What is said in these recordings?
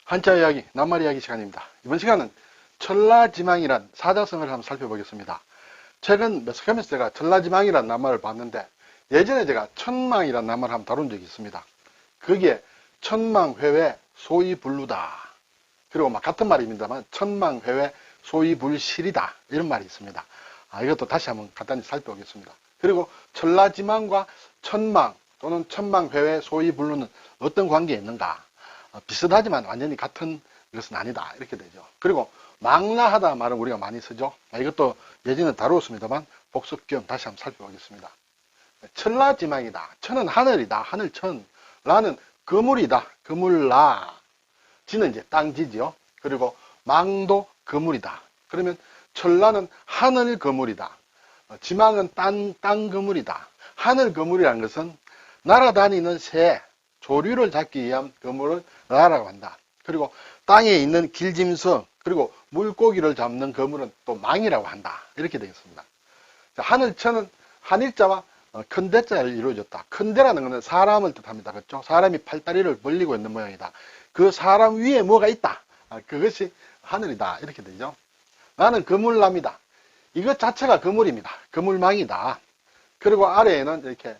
한자 이야기, 낱말 이야기 시간입니다. 이번 시간은 천라지망이란 사자성어를 한번 살펴보겠습니다. 최근 몇 sk 하면서 제가 천라지망이란 낱말을 봤는데 예전에 제가 천망이란 낱말을 한번 다룬 적이 있습니다. 거기에 천망회외 소위불루다. 그리고 같은 말입니다만 천망회외 소위불실이다. 이런 말이 있습니다. 이것도 다시 한번 간단히 살펴보겠습니다. 그리고 천라지망과 천망 또는 천망회외 소위불루는 어떤 관계에 있는가? 비슷하지만 완전히 같은 것은 아니다. 이렇게 되죠. 그리고 망라하다 말은 우리가 많이 쓰죠. 이것도 예전에 다루었습니다만 복습 겸 다시 한번 살펴보겠습니다. 천라지망이다. 천은 하늘이다. 하늘천. 라는 그물이다. 그물라. 지는 이제 땅지지요. 그리고 망도 그물이다. 그러면 천라는 하늘 그물이다. 지망은 땅 그물이다. 하늘 그물이라는 것은 날아다니는 새, 조류를 잡기 위한 그물을 라라고 한다. 그리고 땅에 있는 길짐승, 그리고 물고기를 잡는 그물은 또 망이라고 한다. 이렇게 되겠습니다. 하늘천은 한일자와 큰 대자를 이루어졌다. 큰 대라는 것은 사람을 뜻합니다. 그렇죠? 사람이 팔다리를 벌리고 있는 모양이다. 그 사람 위에 뭐가 있다. 그것이 하늘이다. 이렇게 되죠. 나는 그물남이다. 이것 자체가 그물입니다. 그물망이다. 그리고 아래에는 이렇게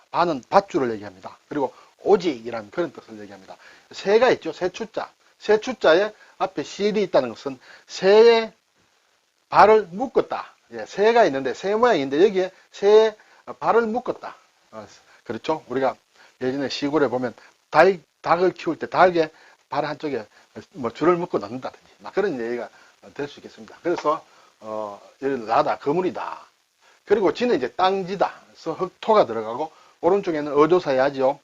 바는 밧줄을 얘기합니다. 그리고 오직이라는 그런 뜻을 얘기합니다. 새가 있죠. 새추자. 새추자에 앞에 실이 있다는 것은 새의 발을 묶었다. 새가 있는데 새 모양인데 여기에 새의 발을 묶었다. 그렇죠. 우리가 예전에 시골에 보면 닭을 키울 때 닭의 발 한쪽에 줄을 묶어 놓는다든지 그런 얘기가 될 수 있겠습니다. 그래서 나다 그물이다. 그리고 지는 이제 땅지다. 그래서 흑토가 들어가고 오른쪽에는 어조사야지요.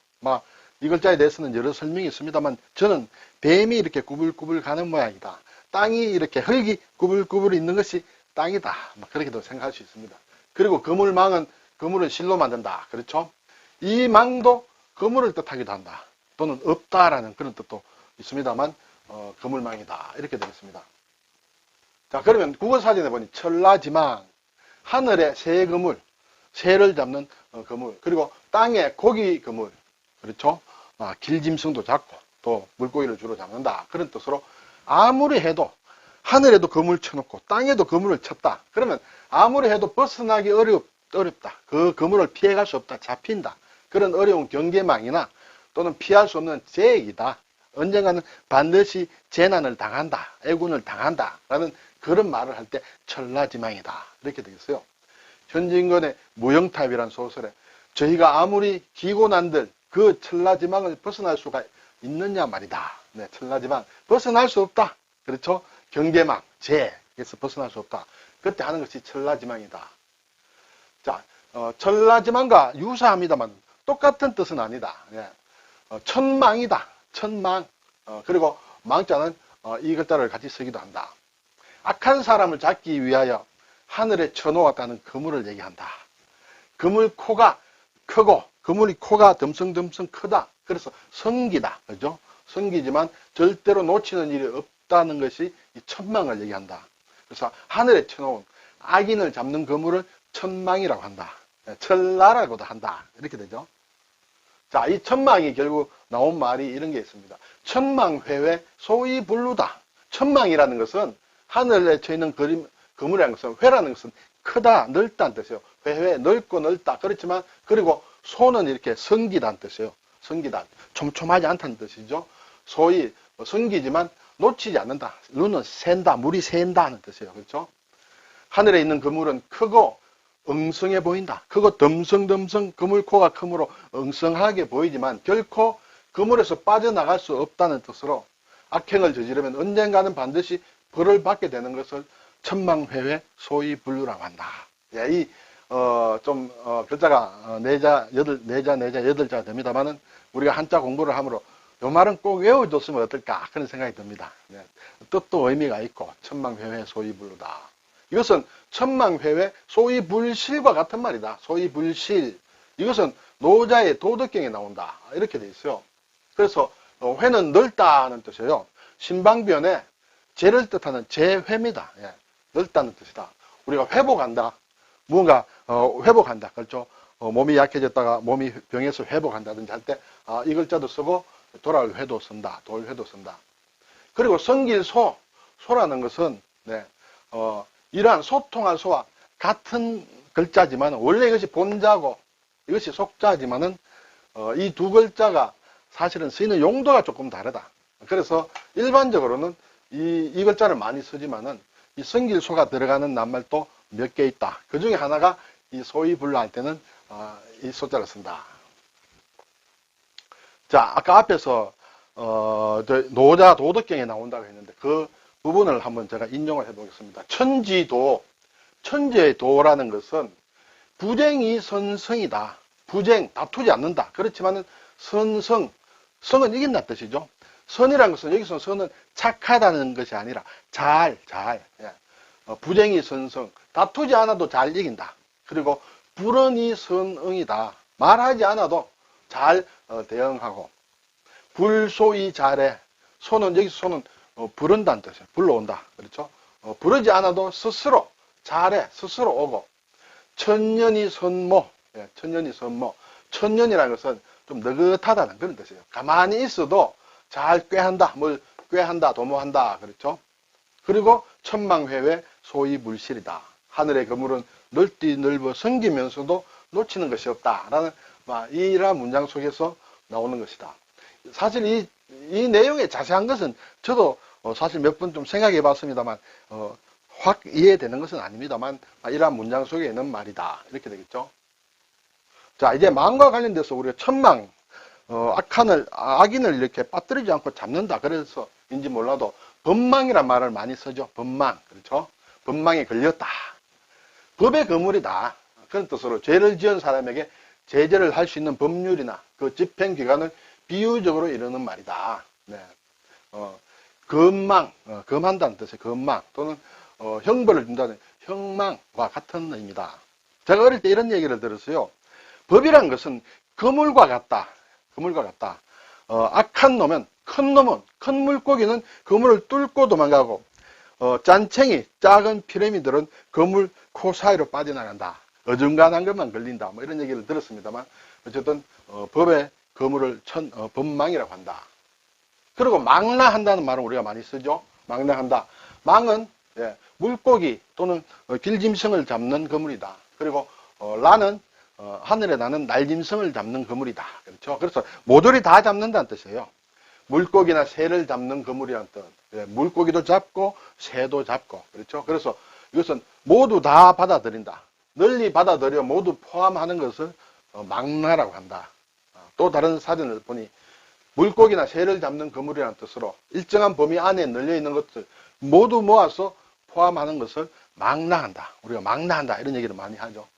이 글자에 대해서는 여러 설명이 있습니다만 저는 뱀이 이렇게 구불구불 가는 모양이다. 땅이 이렇게 흙이 구불구불 있는 것이 땅이다. 그렇게도 생각할 수 있습니다. 그리고 그물망은 그물을 실로 만든다. 그렇죠? 이 망도 그물을 뜻하기도 한다. 또는 없다라는 그런 뜻도 있습니다만 그물망이다. 이렇게 되겠습니다. 자, 그러면 국어사전에 보니 천라지망, 하늘의 새 그물, 새를 잡는 그물, 그리고 땅에 고기 그물, 그렇죠? 길짐승도 잡고 또 물고기를 주로 잡는다. 그런 뜻으로 아무리 해도 하늘에도 그물 쳐놓고 땅에도 그물을 쳤다. 그러면 아무리 해도 벗어나기 어렵다. 그 그물을 피해갈 수 없다. 잡힌다. 그런 어려운 경계망이나 또는 피할 수 없는 재해이다. 언젠가는 반드시 재난을 당한다. 애군을 당한다. 라는 그런 말을 할 때 천라지망이다. 이렇게 되겠어요. 현진건의 무영탑이라는 소설에 저희가 아무리 기고 난들 그 천라지망을 벗어날 수가 있느냐 말이다. 네, 천라지망 벗어날 수 없다. 그렇죠? 경계망, 재에서 벗어날 수 없다. 그때 하는 것이 천라지망이다. 자, 천라지망과 유사합니다만 똑같은 뜻은 아니다. 네. 천망이다. 천망. 그리고 망자는 이 글자를 같이 쓰기도 한다. 악한 사람을 잡기 위하여 하늘에 쳐놓았다는 그물을 얘기한다. 그물 코가 크고 그물이 코가 듬성듬성 크다. 그래서 성기다. 그죠? 성기지만 절대로 놓치는 일이 없다는 것이 이 천망을 얘기한다. 그래서 하늘에 쳐놓은 악인을 잡는 그물을 천망이라고 한다. 천라라고도 한다. 이렇게 되죠. 자, 이 천망이 결국 나온 말이 이런 게 있습니다. 천망회외 소위불루다. 천망이라는 것은 하늘에 쳐있는 그물이라는 것은 회라는 것은 크다, 넓다는 뜻이에요. 회회, 넓고 넓다. 그렇지만 그리고 소는 이렇게 성기다는 뜻이에요. 성기다. 촘촘하지 않다는 뜻이죠. 소위 성기지만 놓치지 않는다. 눈은 샌다, 물이 샌다는 뜻이에요. 그렇죠? 하늘에 있는 그물은 크고 엉성해 보인다. 크고 덤성덤성 그물코가 크므로 엉성하게 보이지만 결코 그물에서 빠져나갈 수 없다는 뜻으로 악행을 저지르면 언젠가는 반드시 벌을 받게 되는 것을 천망회외 소위불루라고 한다. 이 글자가 네자 여덟자 됩니다만은 우리가 한자 공부를 하므로 요 말은 꼭 외워줬으면 어떨까 그런 생각이 듭니다. 네. 뜻도 의미가 있고 천망회외 소위불루다. 이것은 천망회외 소위불실과 같은 말이다. 소위불실. 이것은 노자의 도덕경에 나온다. 이렇게 돼 있어요. 그래서 회는 넓다는 뜻이에요. 신방변에 재를 뜻하는 재회입니다. 넓다는 뜻이다. 우리가 회복한다. 무언가 회복한다. 그렇죠? 몸이 약해졌다가 몸이 병에서 회복한다든지 할 때 이 글자도 쓰고 돌알회도 쓴다. 돌회도 쓴다. 그리고 성길소, 소라는 것은 네, 이러한 소통할 소와 같은 글자지만 원래 이것이 본자고 이것이 속자지만은 이 두 글자가 사실은 쓰이는 용도가 조금 다르다. 그래서 일반적으로는 이 글자를 많이 쓰지만은 이 성길소가 들어가는 낱말도 몇 개 있다. 그 중에 하나가 이 소위 불러할 때는 이 소자를 쓴다. 자, 아까 앞에서 노자 도덕경에 나온다고 했는데 그 부분을 한번 제가 인용을 해보겠습니다. 천지도, 천지의 도라는 것은 부쟁이 선성이다. 부쟁, 다투지 않는다. 그렇지만은 선성, 성은 이긴다는 뜻이죠. 선이라는 것은 여기서 선은 착하다는 것이 아니라 잘. 예. 부쟁이 선성, 다투지 않아도 잘 이긴다. 그리고 불언이 선응이다. 말하지 않아도 잘 대응하고 불소이 잘해. 소는 여기서 소는 부른다는 뜻이에요. 불러온다. 그렇죠? 부르지 않아도 스스로 잘해. 스스로 오고 천년이 선모. 예, 천년이 선모. 천년이라는 것은 좀 느긋하다는 그런 뜻이에요. 가만히 있어도 잘 꾀한다. 뭘 꾀한다. 도모한다. 그렇죠? 그리고 천망회외 소위 물실이다. 하늘의 그물은 넓디 넓어 성기면서도 놓치는 것이 없다라는 이러한 문장 속에서 나오는 것이다. 사실 이 내용의 자세한 것은 저도 사실 몇 번 좀 생각해 봤습니다만 확 이해되는 것은 아닙니다만 이러한 문장 속에 있는 말이다. 이렇게 되겠죠. 자, 이제 망과 관련돼서 우리가 천망, 악인을 이렇게 빠뜨리지 않고 잡는다. 그래서인지 몰라도 법망이란 말을 많이 쓰죠. 법망. 그렇죠? 법망에 걸렸다. 법의 거물이다. 그런 뜻으로 죄를 지은 사람에게 제재를 할 수 있는 법률이나 그 집행기관을 비유적으로 이르는 말이다. 네. 검망, 검한다는 뜻의 검망 또는 형벌을 준다는 형망과 같은 의미다. 제가 어릴 때 이런 얘기를 들었어요. 법이란 것은 그물과 같다. 그물과 같다. 악한 놈은, 큰 물고기는 그물을 뚫고 도망가고 짠챙이, 작은 피라미들은 그물 코 사이로 빠져나간다. 어중간한 것만 걸린다. 뭐 이런 얘기를 들었습니다만 어쨌든 법의 그물을 법망이라고 한다. 그리고 망라한다는 말은 우리가 많이 쓰죠. 망라한다. 망은 물고기 또는 길짐승을 잡는 그물이다. 그리고 라는 하늘에 나는 날짐승을 잡는 그물이다. 그렇죠? 그래서 모조리 다 잡는다는 뜻이에요. 물고기나 새를 잡는 그물이라는 뜻. 물고기도 잡고 새도 잡고 그렇죠? 그래서 이것은 모두 다 받아들인다. 널리 받아들여 모두 포함하는 것을 망라라고 한다. 또 다른 사전을 보니 물고기나 새를 잡는 그물이라는 뜻으로 일정한 범위 안에 널려 있는 것을 모두 모아서 포함하는 것을 망라한다. 우리가 망라한다 이런 얘기를 많이 하죠.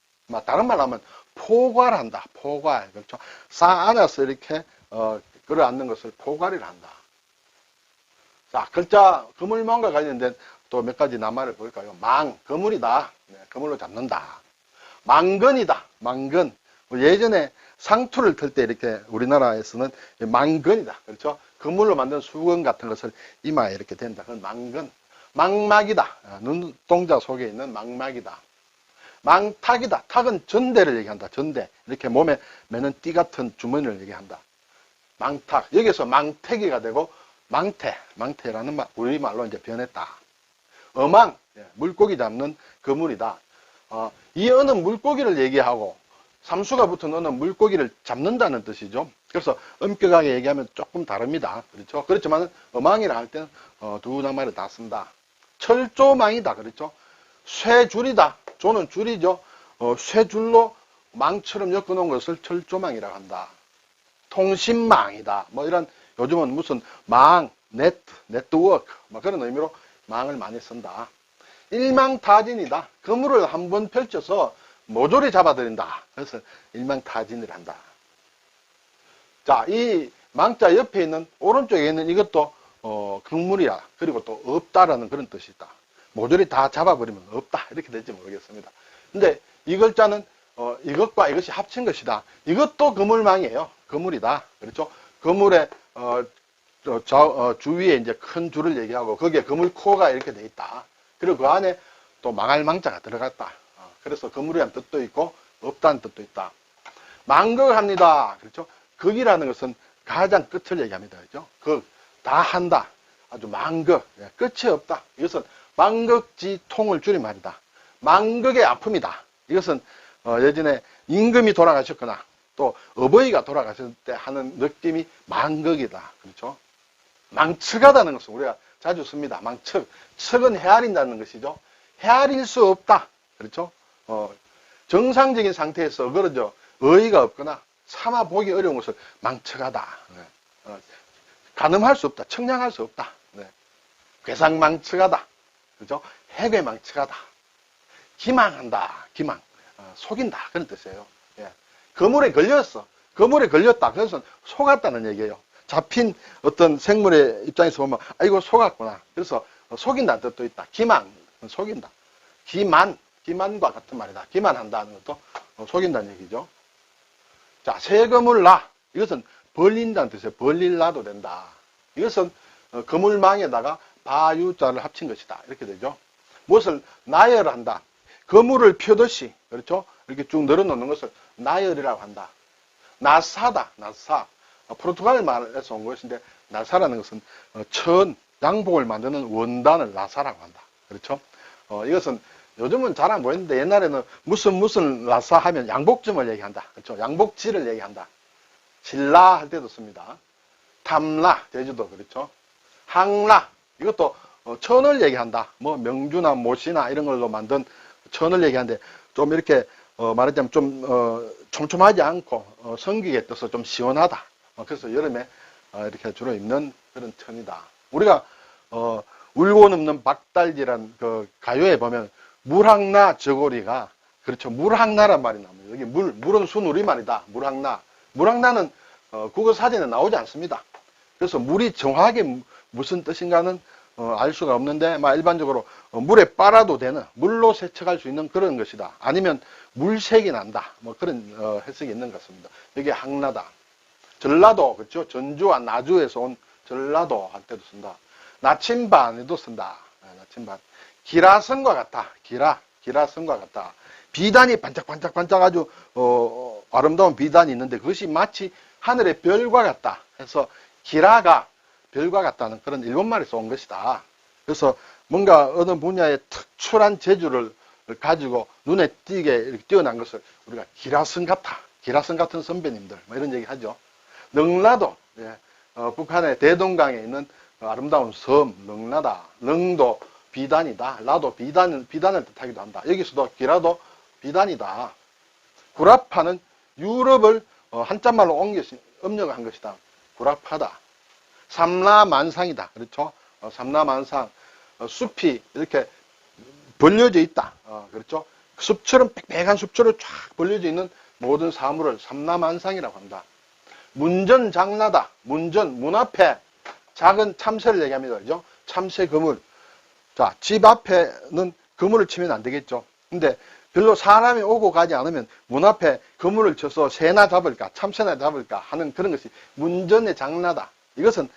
다른 말로 하면 포괄한다. 포괄. 그렇죠? 쌓 안아서 이렇게 끌어안는 것을 포괄이라 한다. 자, 글자 그물망과 관련된 또 몇 가지 낱말을 볼까요? 망, 그물이다. 네, 그물로 잡는다. 망근이다. 망근. 예전에 상투를 틀 때 이렇게 우리나라에서는 망근이다. 그렇죠? 그물로 만든 수건 같은 것을 이마에 이렇게 댄다. 그건 망근. 망막이다. 눈동자 속에 있는 망막이다. 망탁이다. 탁은 전대를 얘기한다. 전대. 이렇게 몸에 매는 띠 같은 주머니를 얘기한다. 망탁. 여기서 망태기가 되고 망태라는 말, 우리말로 이제 변했다. 어망. 물고기 잡는 그물이다. 이 어는 물고기를 얘기하고 삼수가 붙은 어는 물고기를 잡는다는 뜻이죠. 그래서 엄격하게 얘기하면 조금 다릅니다. 그렇죠? 그렇지만 어망이라 할 때는 두 낱말을 다 쓴다. 철조망이다. 그렇죠? 쇠줄이다. 조는 줄이죠. 쇠줄로 망처럼 엮어놓은 것을 철조망이라고 한다. 통신망이다. 뭐 이런 요즘은 무슨 망, 네트워크 뭐 그런 의미로 망을 많이 쓴다. 일망타진이다. 그물을 한번 펼쳐서 모조리 잡아들인다. 그래서 일망타진을 한다. 자, 이 망자 옆에 있는 오른쪽에 있는 이것도 그물이야. 그리고 또 없다라는 그런 뜻이 있다. 모조리 다 잡아버리면 없다. 이렇게 될지 모르겠습니다. 근데 이 글자는 이것과 이것이 합친 것이다. 이것도 그물망이에요. 그물이다. 그렇죠? 그물의 주위에 이제 큰 줄을 얘기하고 거기에 그물코가 이렇게 돼 있다. 그리고 그 안에 또 망할 망자가 들어갔다. 그래서 그물이라는 뜻도 있고 없다는 뜻도 있다. 망극합니다. 그렇죠? 극이라는 것은 가장 끝을 얘기합니다. 그죠? 다 한다. 아주 만극. 끝이 없다. 이것은 만극지통을 줄임말이다. 만극의 아픔이다. 이것은 예전에 임금이 돌아가셨거나 또 어버이가 돌아가셨을 때 하는 느낌이 만극이다. 그렇죠? 망측하다는 것은 우리가 자주 씁니다. 망측. 측은 헤아린다는 것이죠. 헤아릴 수 없다. 그렇죠? 정상적인 상태에서 그러죠. 어이가 없거나 참아 보기 어려운 것을 망측하다. 가늠할 수 없다. 청량할 수 없다. 괴상망측하다. 그죠? 해괴망측하다. 기망한다. 기망. 속인다. 그런 뜻이에요. 예. 거물에 걸렸어. 거물에 걸렸다. 그래서 속았다는 얘기예요. 잡힌 어떤 생물의 입장에서 보면, 아, 이거 속았구나. 그래서 속인다는 뜻도 있다. 기망. 속인다. 기만과 같은 말이다. 기만한다는 것도 속인다는 얘기죠. 자, 세거물 나. 이것은 벌린다는 뜻이에요. 벌릴라도 된다. 이것은 거물망에다가 바유자를 합친 것이다. 이렇게 되죠. 무엇을 나열한다. 거물을 펴듯이, 그렇죠? 이렇게 쭉 늘어놓는 것을 나열이라고 한다. 나사다. 나사. 포르투갈 말에서 온 것인데, 나사라는 것은 양복을 만드는 원단을 나사라고 한다. 그렇죠? 이것은 요즘은 잘 안 보이는데 옛날에는 무슨 나사 하면 양복점을 얘기한다. 그렇죠? 양복지를 얘기한다. 신라 할 때도 씁니다. 탐라, 제주도, 그렇죠? 항라, 이것도 천을 얘기한다. 뭐 명주나 모시나 이런 걸로 만든 천을 얘기하는데 좀 이렇게 말하자면 좀 촘촘하지 않고 성기에 떠서 좀 시원하다. 그래서 여름에 이렇게 주로 입는 그런 천이다. 우리가 울고 넘는 박달지란 그 가요에 보면 물항나 저고리가, 그렇죠? 물항나란 말이 나옵니다. 여기 물은 순우리말이다. 물항나. 물항나는 국어 사전에 나오지 않습니다. 그래서 물이 정확하게 무슨 뜻인가는 알 수가 없는데, 일반적으로 물에 빨아도 되는, 물로 세척할 수 있는 그런 것이다. 아니면 물색이 난다. 뭐 그런 해석이 있는 것 같습니다. 여기 항나다. 전라도, 그렇죠? 전주와 나주에서 온 전라도 할 때도 쓴다. 나침반에도 쓴다. 나침반. 기라성과 같다. 기라성과 같다. 비단이 반짝반짝 아주 아름다운 비단이 있는데 그것이 마치 하늘의 별과 같다. 해서 기라가 별과 같다는 그런 일본말에서 온 것이다. 그래서 뭔가 어느 분야의 특출한 재주를 가지고 눈에 띄게 이렇게 뛰어난 것을 우리가 기라성 같아. 기라성 같은 선배님들, 뭐 이런 얘기 하죠. 능라도, 예, 북한의 대동강에 있는 아름다운 섬, 능라다. 능도 비단이다. 라도 비단을 뜻하기도 한다. 여기서도 기라도 비단이다. 구라파는 유럽을 한자말로 음력한 것이다. 구라파다. 삼라만상이다. 그렇죠? 삼라만상. 숲이 이렇게 벌려져 있다. 그렇죠? 숲처럼 빽빽한 숲처럼 쫙 벌려져 있는 모든 사물을 삼라만상이라고 한다. 문전장나다. 문 앞에 작은 참새를 얘기합니다. 그죠? 참새 그물. 자, 집 앞에는 그물을 치면 안 되겠죠. 근데 별로 사람이 오고 가지 않으면 문 앞에 그물을 쳐서 새나 잡을까, 참새나 잡을까 하는 그런 것이 문전의 장나다. 이것은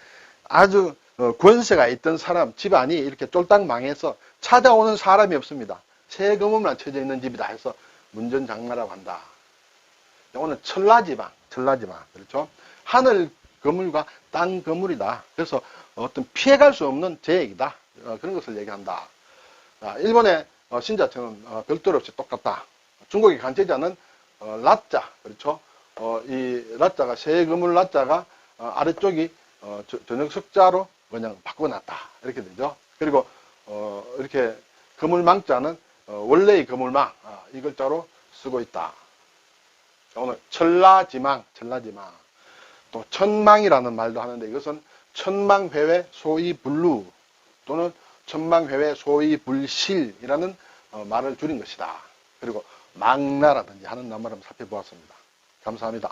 아주 권세가 있던 사람, 집안이 이렇게 쫄딱 망해서 찾아오는 사람이 없습니다. 새 그물만 쳐져 있는 집이다 해서 문전장나라고 한다. 오늘 천라지방. 그렇죠? 하늘 그물과 땅 그물이다. 그래서 어떤 피해갈 수 없는 재액이다. 그런 것을 얘기한다. 일본의 신자체는 별도로 없이 똑같다. 중국의 간체자는 라자, 그렇죠? 이 라자가 새 그물 라자가 아래쪽이 저녁 석자로 그냥 바꿔놨다. 이렇게 되죠. 그리고 이렇게 그물망자는 원래의 그물망 이 글자로 쓰고 있다. 오늘 천라지망. 또 천망이라는 말도 하는데 이것은 천망회외 소위불루 또는 천망회외 소위불실이라는 말을 줄인 것이다. 그리고 망나라든지 하는 낱말을 살펴보았습니다. 감사합니다.